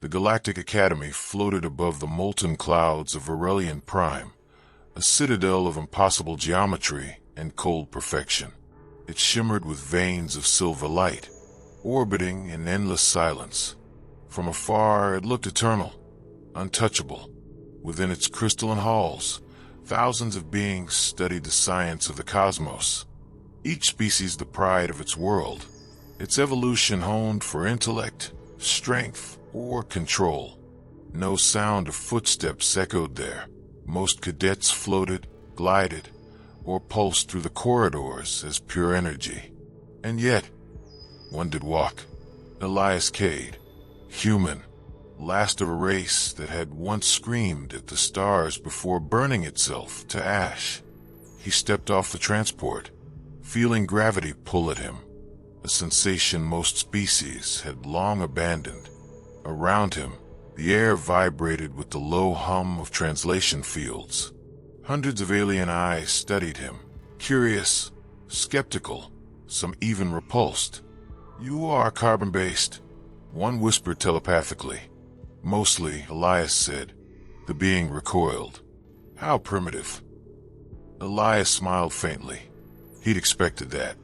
The Galactic Academy floated above the molten clouds of Aurelian Prime, a citadel of impossible geometry and cold perfection. It shimmered with veins of silver light, orbiting in endless silence. From afar, it looked eternal, untouchable. Within its crystalline halls, thousands of beings studied the science of the cosmos, each species the pride of its world, its evolution honed for intellect, strength, or control. No sound of footsteps echoed there. Most cadets floated, glided, or pulsed through the corridors as pure energy. And yet, one did walk. Elias Cade, human, last of a race that had once screamed at the stars before burning itself to ash. He stepped off the transport, feeling gravity pull at him, a sensation most species had long abandoned. Around him, the air vibrated with the low hum of translation fields. Hundreds of alien eyes studied him, curious, skeptical, some even repulsed. "You are carbon-based," one whispered telepathically. "Mostly," Elias said. The being recoiled. "How primitive." Elias smiled faintly. He'd expected that.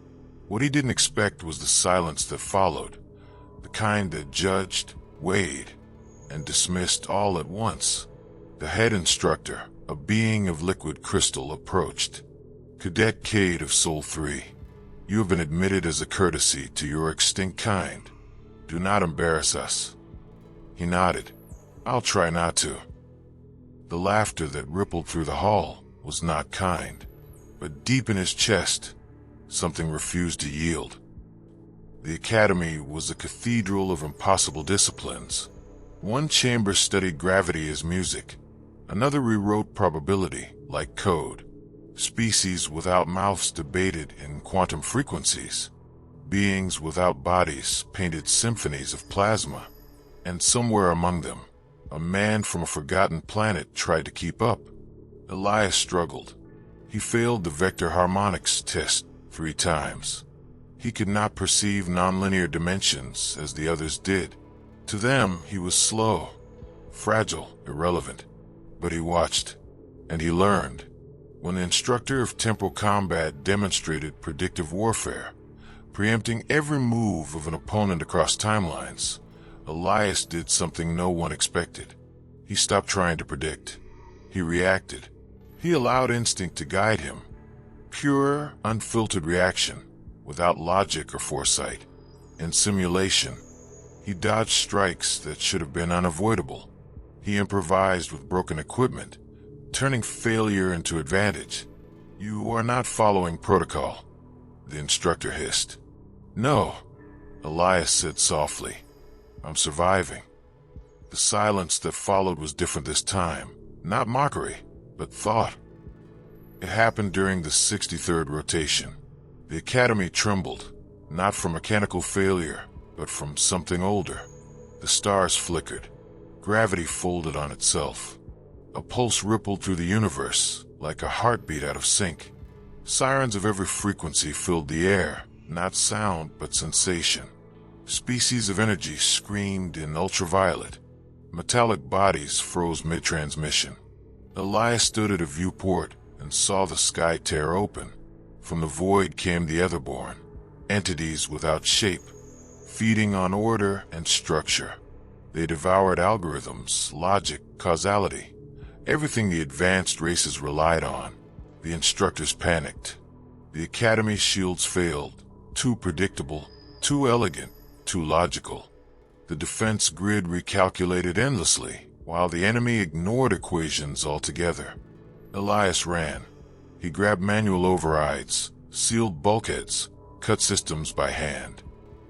What he didn't expect was the silence that followed, the kind that judged, weighed, and dismissed all at once. The head instructor, a being of liquid crystal, approached. "Cadet Cade of Sol 3, you have been admitted as a courtesy to your extinct kind. Do not embarrass us." He nodded. "I'll try not to." The laughter that rippled through the hall was not kind, but deep in his chest, something refused to yield. The academy was a cathedral of impossible disciplines. One chamber studied gravity as music. Another rewrote probability, like code. Species without mouths debated in quantum frequencies. Beings without bodies painted symphonies of plasma. And somewhere among them, a man from a forgotten planet tried to keep up. Elias struggled. He failed the vector harmonics test 3 times. He could not perceive nonlinear dimensions as the others did. To them, he was slow, fragile, irrelevant. But he watched, and he learned. When the instructor of temporal combat demonstrated predictive warfare, preempting every move of an opponent across timelines, Elias did something no one expected. He stopped trying to predict. He reacted. He allowed instinct to guide him. Pure, unfiltered reaction, without logic or foresight. In simulation, he dodged strikes that should have been unavoidable. He improvised with broken equipment, turning failure into advantage. "You are not following protocol," the instructor hissed. "No," Elias said softly. "I'm surviving." The silence that followed was different this time. Not mockery, but thought. It happened during the 63rd rotation. The academy trembled, not from mechanical failure, but from something older. The stars flickered. Gravity folded on itself. A pulse rippled through the universe, like a heartbeat out of sync. Sirens of every frequency filled the air, not sound, but sensation. Species of energy screamed in ultraviolet. Metallic bodies froze mid-transmission. Elias stood at a viewport and saw the sky tear open. From the void came the Otherborn, entities without shape, feeding on order and structure. They devoured algorithms, logic, causality, everything the advanced races relied on. The instructors panicked. The academy's shields failed, too predictable, too elegant, too logical. The defense grid recalculated endlessly, while the enemy ignored equations altogether. Elias ran. He grabbed manual overrides, sealed bulkheads, cut systems by hand.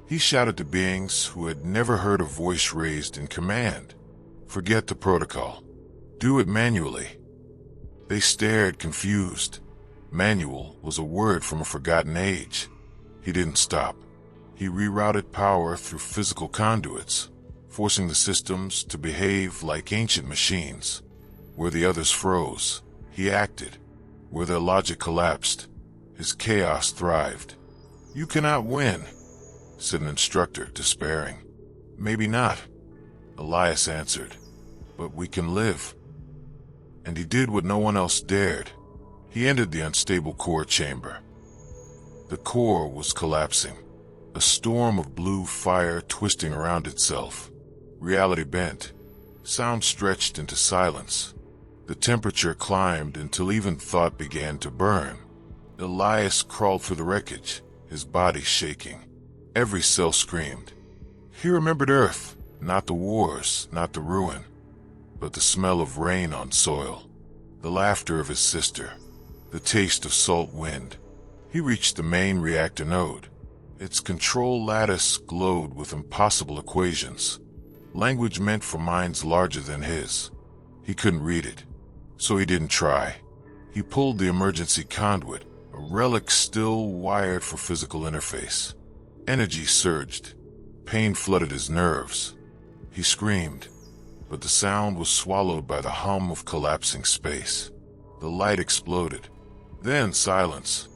He shouted to beings who had never heard a voice raised in command. "Forget the protocol. Do it manually." They stared, confused. Manual was a word from a forgotten age. He didn't stop. He rerouted power through physical conduits, forcing the systems to behave like ancient machines. Where the others froze, he acted. Where their logic collapsed, his chaos thrived. "You cannot win," said an instructor, despairing. "Maybe not." Elias answered. But we can live. And he did what no one else dared. He entered the unstable core chamber. The core was collapsing, a storm of blue fire twisting around itself. Reality bent. Sound stretched into silence. The temperature climbed until even thought began to burn. Elias crawled through the wreckage, his body shaking. Every cell screamed. He remembered Earth, not the wars, not the ruin, but the smell of rain on soil, the laughter of his sister, the taste of salt wind. He reached the main reactor node. Its control lattice glowed with impossible equations, language meant for minds larger than his. He couldn't read it, so he didn't try. He pulled the emergency conduit, a relic still wired for physical interface. Energy surged. Pain flooded his nerves. He screamed, but the sound was swallowed by the hum of collapsing space. The light exploded. Then silence.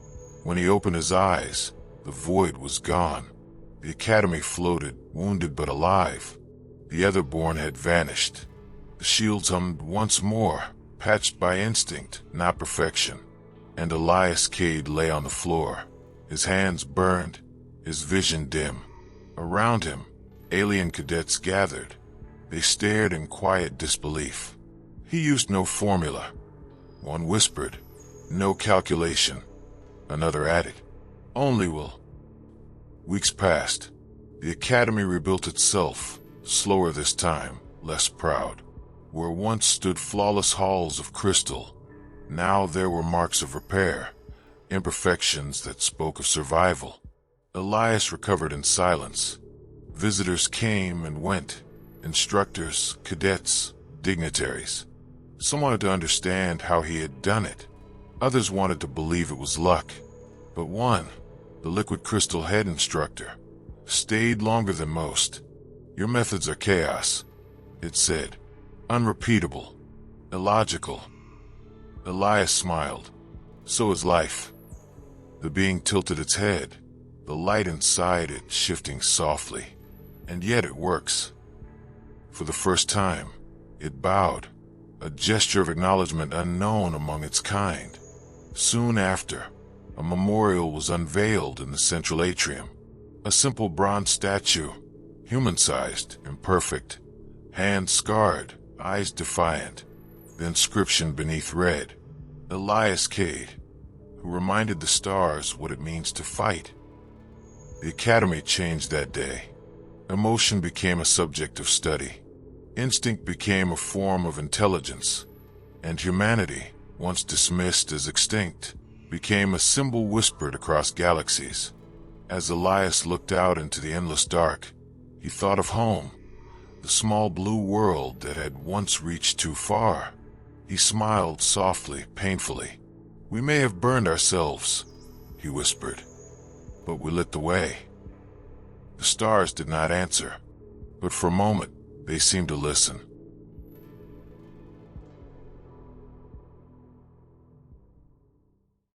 When he opened his eyes, the void was gone. The academy floated, wounded but alive. The Otherborn had vanished. The shields hummed once more, patched by instinct, not perfection. And Elias Cade lay on the floor, his hands burned, his vision dim. Around him, alien cadets gathered. They stared in quiet disbelief. He used no formula. One whispered, "No calculation." Another added, "Only will." Weeks passed. The academy rebuilt itself, slower this time, less proud. Where once stood flawless halls of crystal, now there were marks of repair, imperfections that spoke of survival. Elias recovered in silence. Visitors came and went, instructors, cadets, dignitaries. Some wanted to understand how he had done it. Others wanted to believe it was luck. But one, the liquid crystal head instructor, stayed longer than most. "Your methods are chaos," it said. "Unrepeatable, illogical." Elias smiled. "So is life." The being tilted its head, the light inside it shifting softly. "And yet it works." For the first time, it bowed, a gesture of acknowledgement unknown among its kind. Soon after, a memorial was unveiled in the central atrium. A simple bronze statue, human-sized, imperfect, hands scarred, eyes defiant. The inscription beneath read, "Elias Cade, who reminded the stars what it means to fight." The academy changed that day. Emotion became a subject of study. Instinct became a form of intelligence. And humanity, once dismissed as extinct, became a symbol whispered across galaxies. As Elias looked out into the endless dark, he thought of home, the small blue world that had once reached too far. He smiled softly, painfully. "We may have burned ourselves," he whispered, "but we lit the way." The stars did not answer, but for a moment they seemed to listen.